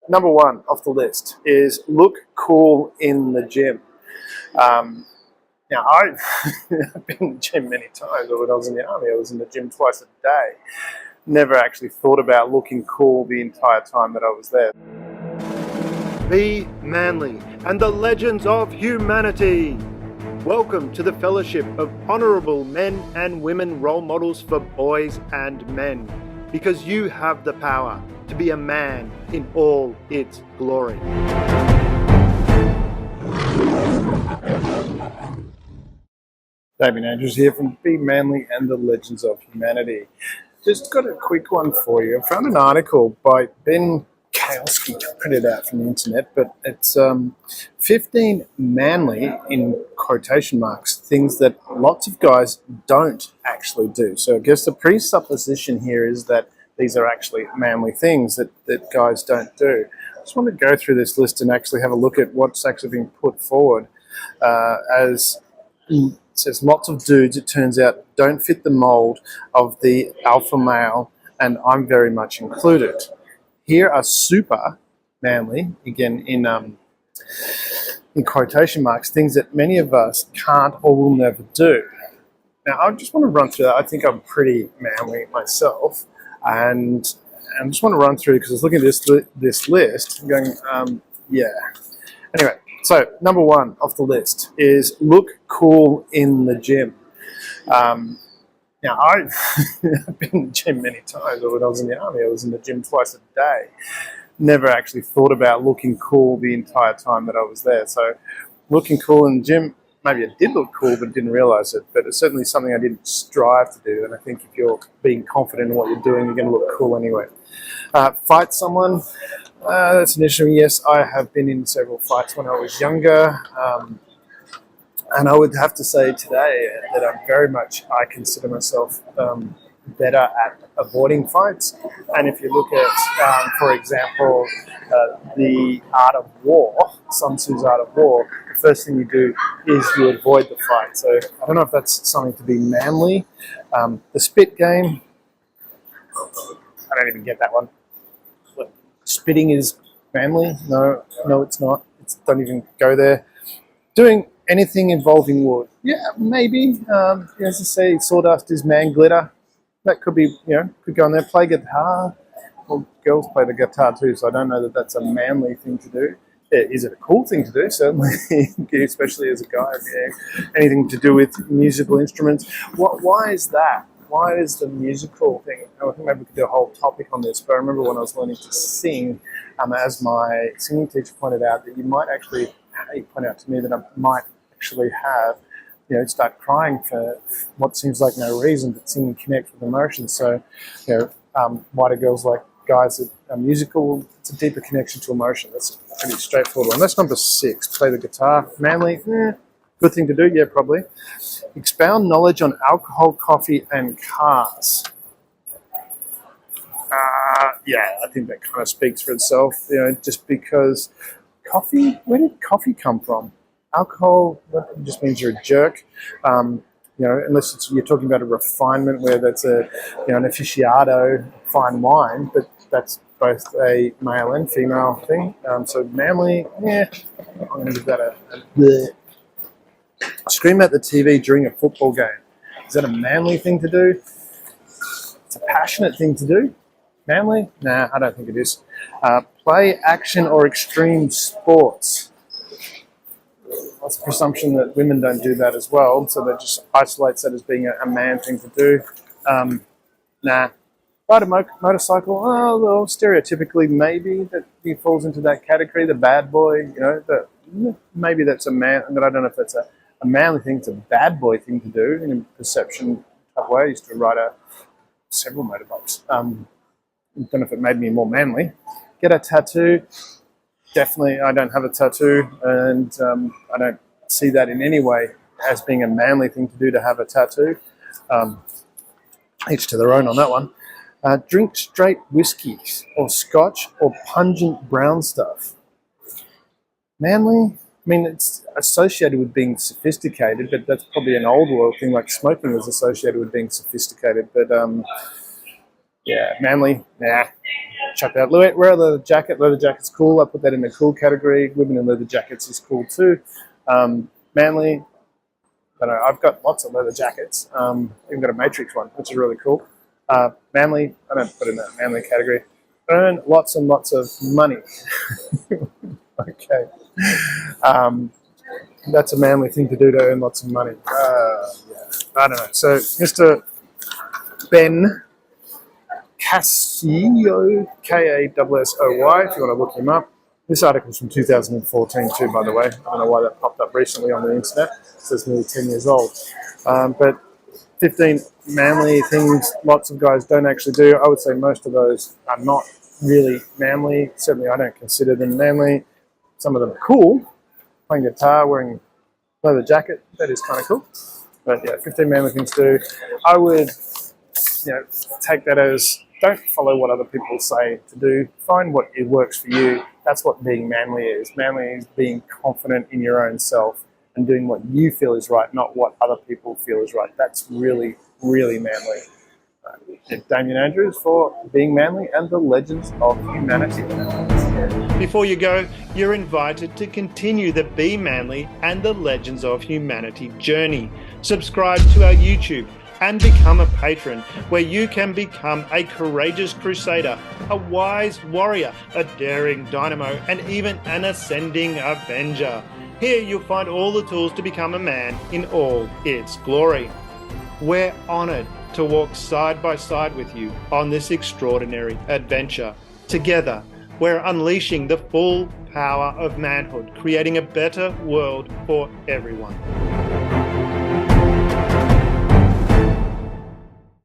number one off the list is look cool in the gym. Now, I've been in the gym many times. When I was in the army, I was in the gym twice a day. Never actually thought about looking cool the entire time that I was there. Be manly and the legends of humanity. Welcome to the fellowship of honourable men and women role models for boys and men, because you have the power to be a man in all its glory. Damien Andrews here from Be Manly and the Legends of Humanity. Just got a quick one for you. I found an article by Ben Kowski, printed out from the internet, but it's 15 manly, in quotation marks, things that lots of guys don't actually do. So I guess the presupposition here is that these are actually manly things that guys don't do. I just want to go through this list and actually have a look at what's actually been put forward. As it says, lots of dudes, it turns out, don't fit the mold of the alpha male, and I'm very much included. Here are super manly, again in quotation marks, things that many of us can't or will never do. Now, I just want to run through that. I think I'm pretty manly myself, and I just want to run through because I was looking at this list and going, yeah. Anyway, so number one off the list is look cool in the gym. Now, I've been in the gym many times. When I was in the army, I was in the gym twice a day. Never actually thought about looking cool the entire time that I was there. So looking cool in the gym, maybe I did look cool but didn't realise it. But it's certainly something I didn't strive to do. And I think if you're being confident in what you're doing, you're going to look cool anyway. Fight someone, that's an issue. Yes, I have been in several fights when I was younger. And I would have to say today that I consider myself better at avoiding fights. And if you look at, for example, the Art of War, Sun Tzu's Art of War, the first thing you do is you avoid the fight. So I don't know if that's something to be manly. The spit game, I don't even get that one. Spitting is manly? No, it's not. Don't even go there. Doing anything involving wood, yeah, maybe. As I say, sawdust is man glitter. That could be, could go on there. Play guitar. Well, girls play the guitar too, so I don't know that that's a manly thing to do. Is it a cool thing to do? Certainly, especially as a guy. Yeah. Anything to do with musical instruments. Why is that? Why is the musical thing? I think maybe we could do a whole topic on this, but I remember when I was learning to sing, as my singing teacher pointed out, that you might actually, he pointed out to me that I might actually have, start crying for what seems like no reason, but singing connects with emotions. So, why do girls like guys that are musical? It's a deeper connection to emotion. That's a pretty straightforward one. That's number 6. Play the guitar. Manly, good thing to do, yeah, probably. Expound knowledge on alcohol, coffee, and cars. Yeah, I think that kind of speaks for itself. Just because coffee, where did coffee come from? Alcohol, that just means you're a jerk. Unless you're talking about a refinement where that's an aficionado, fine wine, but that's both a male and female thing. So manly, yeah, I'm going to give that a bleh. Scream at the TV during a football game. Is that a manly thing to do? It's a passionate thing to do. Manly? Nah, I don't think it is. Play action or extreme sports. That's a presumption that women don't do that as well, so that just isolates that as being a man thing to do. Nah. Ride a motorcycle, well, stereotypically maybe that he falls into that category, the bad boy, maybe that's a man, but I don't know if that's a manly thing. It's a bad boy thing to do in a perception type way. I used to ride several motorbikes. I don't know if it made me more manly. Get a tattoo. Definitely, I don't have a tattoo, and I don't see that in any way as being a manly thing to do to have a tattoo. Each to their own on that one. Drink straight whiskey or scotch or pungent brown stuff. Manly? I mean, it's associated with being sophisticated, but that's probably an old world thing, like smoking was associated with being sophisticated. But Yeah, manly, nah, chuck that. Wear a leather jacket. Leather jacket's cool. I put that in the cool category. Women in leather jackets is cool too. Manly, I don't know, I've got lots of leather jackets. Even got a Matrix one, which is really cool. Manly, I don't put in that manly category. Earn lots and lots of money. Okay. That's a manly thing to do, to earn lots of money. Yeah. I don't know. So Mr. Ben Cassiosoy, Kassoy, if you want to look him up. This article's from 2014 too, by the way. I don't know why that popped up recently on the internet. It says nearly 10 years old. But 15 manly things lots of guys don't actually do. I would say most of those are not really manly. Certainly I don't consider them manly. Some of them are cool. Playing guitar, wearing leather jacket, that is kind of cool. But yeah, 15 manly things to do. I would, take that as, don't follow what other people say to do. Find what it works for you. That's what being manly is. Manly is being confident in your own self and doing what you feel is right, not what other people feel is right. That's really, really manly. Damien Andrews for Being Manly and the Legends of Humanity. Before you go, you're invited to continue the Be Manly and the Legends of Humanity journey. Subscribe to our YouTube and become a patron, where you can become a courageous crusader, a wise warrior, a daring dynamo, and even an ascending avenger. Here you'll find all the tools to become a man in all its glory. We're honoured to walk side by side with you on this extraordinary adventure. Together, we're unleashing the full power of manhood, creating a better world for everyone.